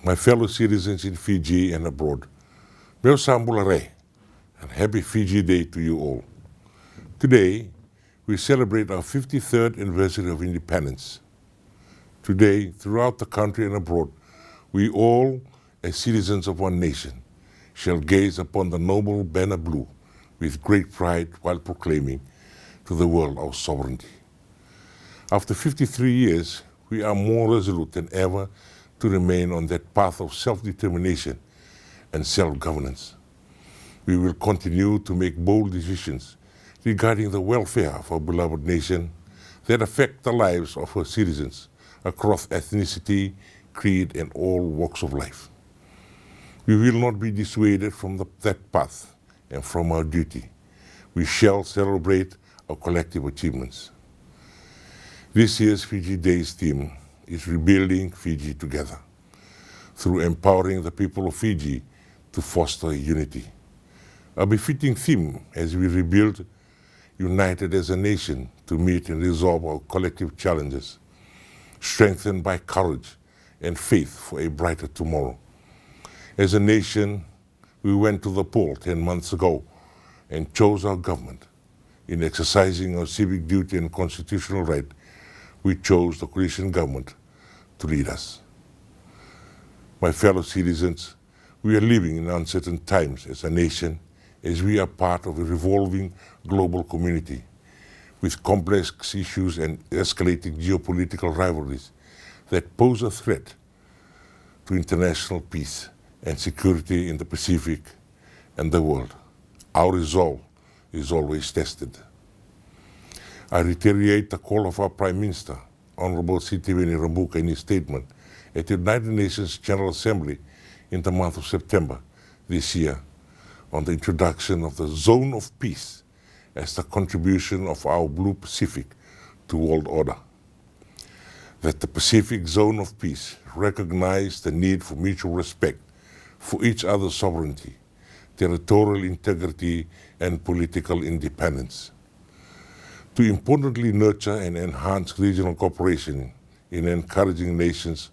My fellow citizens in Fiji and abroad, Meu Sambulare, and happy Fiji Day to you all. Today, we celebrate our 53rd anniversary of independence. Today, throughout the country and abroad, we all, as citizens of one nation, shall gaze upon the noble banner blue with great pride while proclaiming to the world our sovereignty. After 53 years, we are more resolute than ever to remain on that path of self-determination and self-governance. We will continue to make bold decisions regarding the welfare of our beloved nation that affect the lives of her citizens across ethnicity, creed, and all walks of life. We will not be dissuaded from that path and from our duty. We shall celebrate our collective achievements. This year's Fiji Day's theme is Rebuilding Fiji Together, through empowering the people of Fiji to foster unity. A befitting theme as we rebuild, united as a nation to meet and resolve our collective challenges, strengthened by courage and faith for a brighter tomorrow. As a nation, we went to the poll 10 months ago and chose our government. In exercising our civic duty and constitutional right, we chose the coalition government to lead us. My fellow citizens, we are living in uncertain times as a nation, as we are part of a revolving global community with complex issues and escalating geopolitical rivalries that pose a threat to international peace and security in the Pacific and the world. Our resolve is always tested. I reiterate the call of our Prime Minister, Honorable Sitiveni Rabuka, in his statement at the United Nations General Assembly in the month of September this year on the introduction of the Zone of Peace as the contribution of our Blue Pacific to world order. That the Pacific Zone of Peace recognizes the need for mutual respect for each other's sovereignty, territorial integrity, and political independence. To importantly nurture and enhance regional cooperation in encouraging nations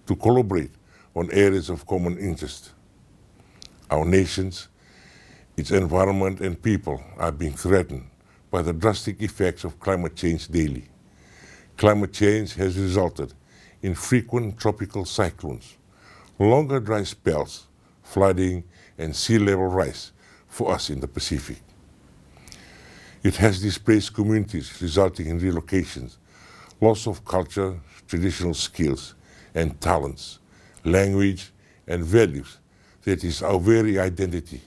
to collaborate on areas of common interest. Our nations, its environment and people are being threatened by the drastic effects of climate change daily. Climate change has resulted in frequent tropical cyclones, longer dry spells, flooding, and sea level rise for us in the Pacific. It has displaced communities, resulting in relocations, loss of culture, traditional skills, and talents, language, and values that is our very identity.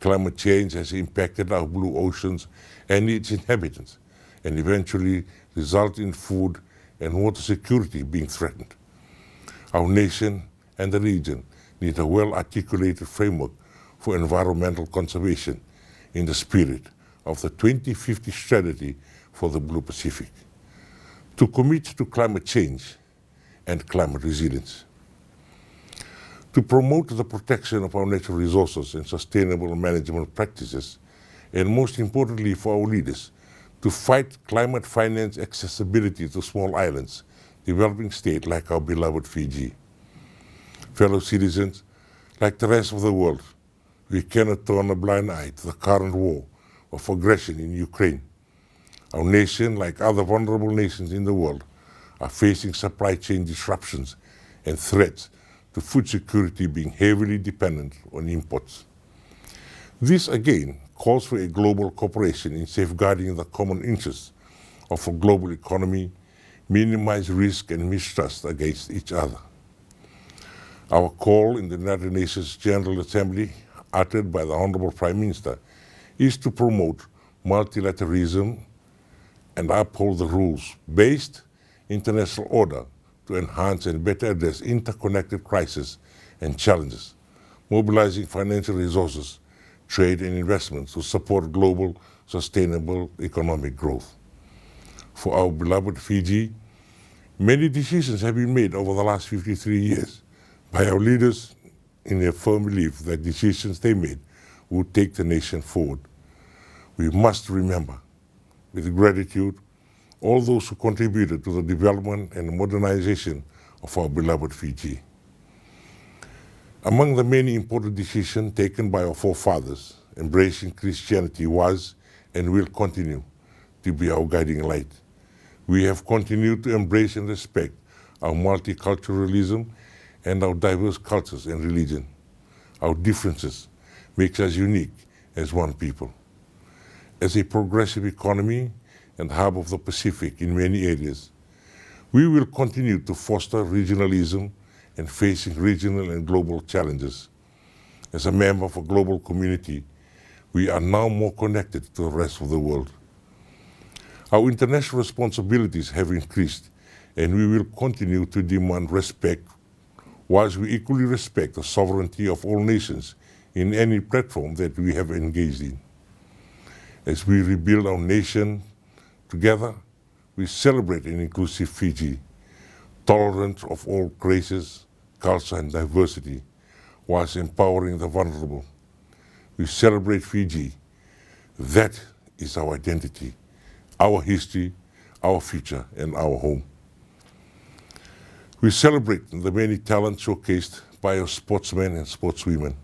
Climate change has impacted our blue oceans and its inhabitants, and eventually result in food and water security being threatened. Our nation and the region need a well-articulated framework for environmental conservation in the spirit of the 2050 strategy for the Blue Pacific, to commit to climate change and climate resilience, to promote the protection of our natural resources and sustainable management practices, and most importantly for our leaders, to fight climate finance accessibility to small islands, developing states like our beloved Fiji. Fellow citizens, like the rest of the world, we cannot turn a blind eye to the current war of aggression in Ukraine. Our nation, like other vulnerable nations in the world, are facing supply chain disruptions and threats to food security, being heavily dependent on imports. This again calls for a global cooperation in safeguarding the common interests of a global economy, minimize risk and mistrust against each other. Our call in the United Nations General Assembly, uttered by the Honorable Prime Minister, is to promote multilateralism and uphold the rules-based international order to enhance and better address interconnected crises and challenges, mobilizing financial resources, trade and investments to support global sustainable economic growth. For our beloved Fiji, many decisions have been made over the last 53 years by our leaders in their firm belief that decisions they made would take the nation forward. We must remember, with gratitude, all those who contributed to the development and modernization of our beloved Fiji. Among the many important decisions taken by our forefathers, embracing Christianity was and will continue to be our guiding light. We have continued to embrace and respect our multiculturalism and our diverse cultures and religion. Our differences makes us unique as one people. As a progressive economy and hub of the Pacific in many areas, we will continue to foster regionalism and facing regional and global challenges. As a member of a global community, we are now more connected to the rest of the world. Our international responsibilities have increased, and we will continue to demand respect, whilst we equally respect the sovereignty of all nations in any platform that we have engaged in. As we rebuild our nation together, we celebrate an inclusive Fiji, tolerant of all races, culture and diversity, whilst empowering the vulnerable. We celebrate Fiji. That is our identity, our history, our future, and our home. We celebrate the many talents showcased by our sportsmen and sportswomen.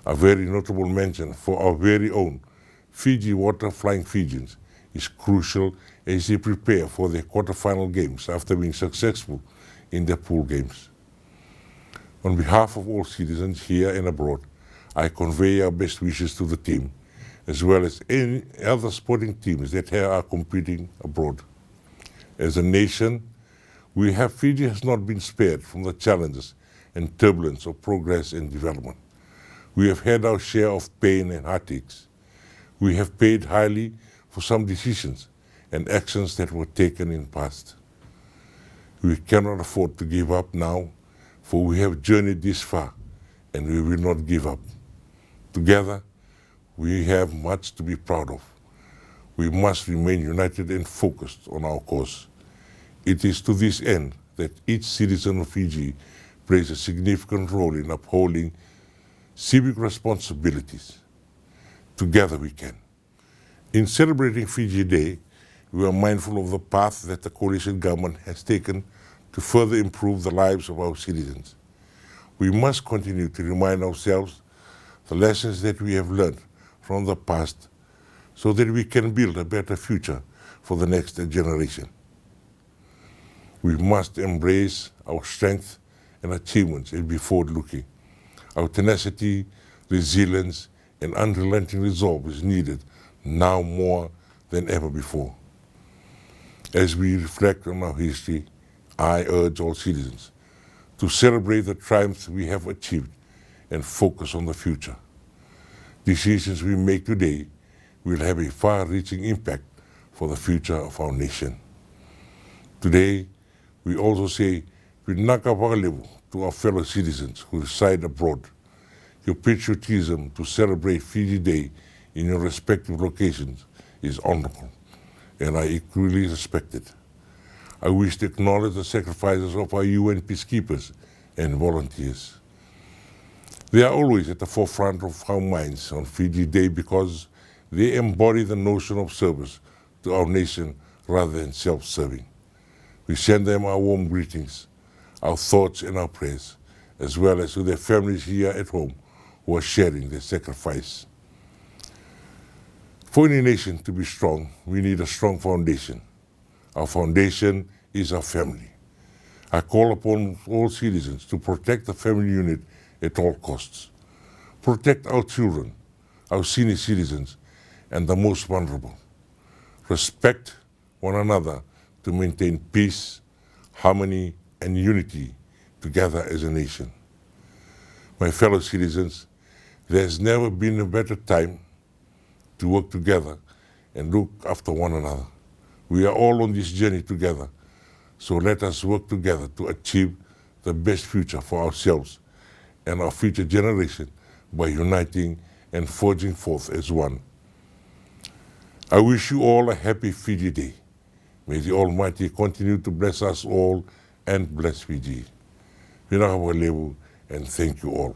A very notable mention for our very own Fiji Water Flying Fijians is crucial as they prepare for their quarterfinal games after being successful in their pool games. On behalf of all citizens here and abroad, I convey our best wishes to the team, as well as any other sporting teams that are competing abroad. As a nation, Fiji has not been spared from the challenges and turbulence of progress and development. We have had our share of pain and heartaches. We have paid highly for some decisions and actions that were taken in the past. We cannot afford to give up now, for we have journeyed this far and we will not give up. Together, we have much to be proud of. We must remain united and focused on our cause. It is to this end that each citizen of Fiji plays a significant role in upholding civic responsibilities. Together we can. In celebrating Fiji Day, we are mindful of the path that the coalition government has taken to further improve the lives of our citizens. We must continue to remind ourselves the lessons that we have learned from the past so that we can build a better future for the next generation. We must embrace our strength and achievements and be forward-looking. Our tenacity, resilience, and unrelenting resolve is needed now more than ever before. As we reflect on our history, I urge all citizens to celebrate the triumphs we have achieved and focus on the future. Decisions we make today will have a far-reaching impact for the future of our nation. Today, we also say Vinaka Whakalevu to our fellow citizens who reside abroad. Your patriotism to celebrate Fiji Day in your respective locations is honorable, and I equally respect it. I wish to acknowledge the sacrifices of our UN peacekeepers and volunteers. They are always at the forefront of our minds on Fiji Day because they embody the notion of service to our nation rather than self-serving. We send them our warm greetings, our thoughts and our prayers, as well as to their families here at home who are sharing their sacrifice. For any nation to be strong, we need a strong foundation. Our foundation is our family. I call upon all citizens to protect the family unit at all costs. Protect our children, our senior citizens, and the most vulnerable. Respect one another to maintain peace, harmony, and unity together as a nation. My fellow citizens, there has never been a better time to work together and look after one another. We are all on this journey together, so let us work together to achieve the best future for ourselves and our future generation by uniting and forging forth as one. I wish you all a happy Fiji Day. May the Almighty continue to bless us all and bless Fiji. Vinaka Whakalevu, and thank you all.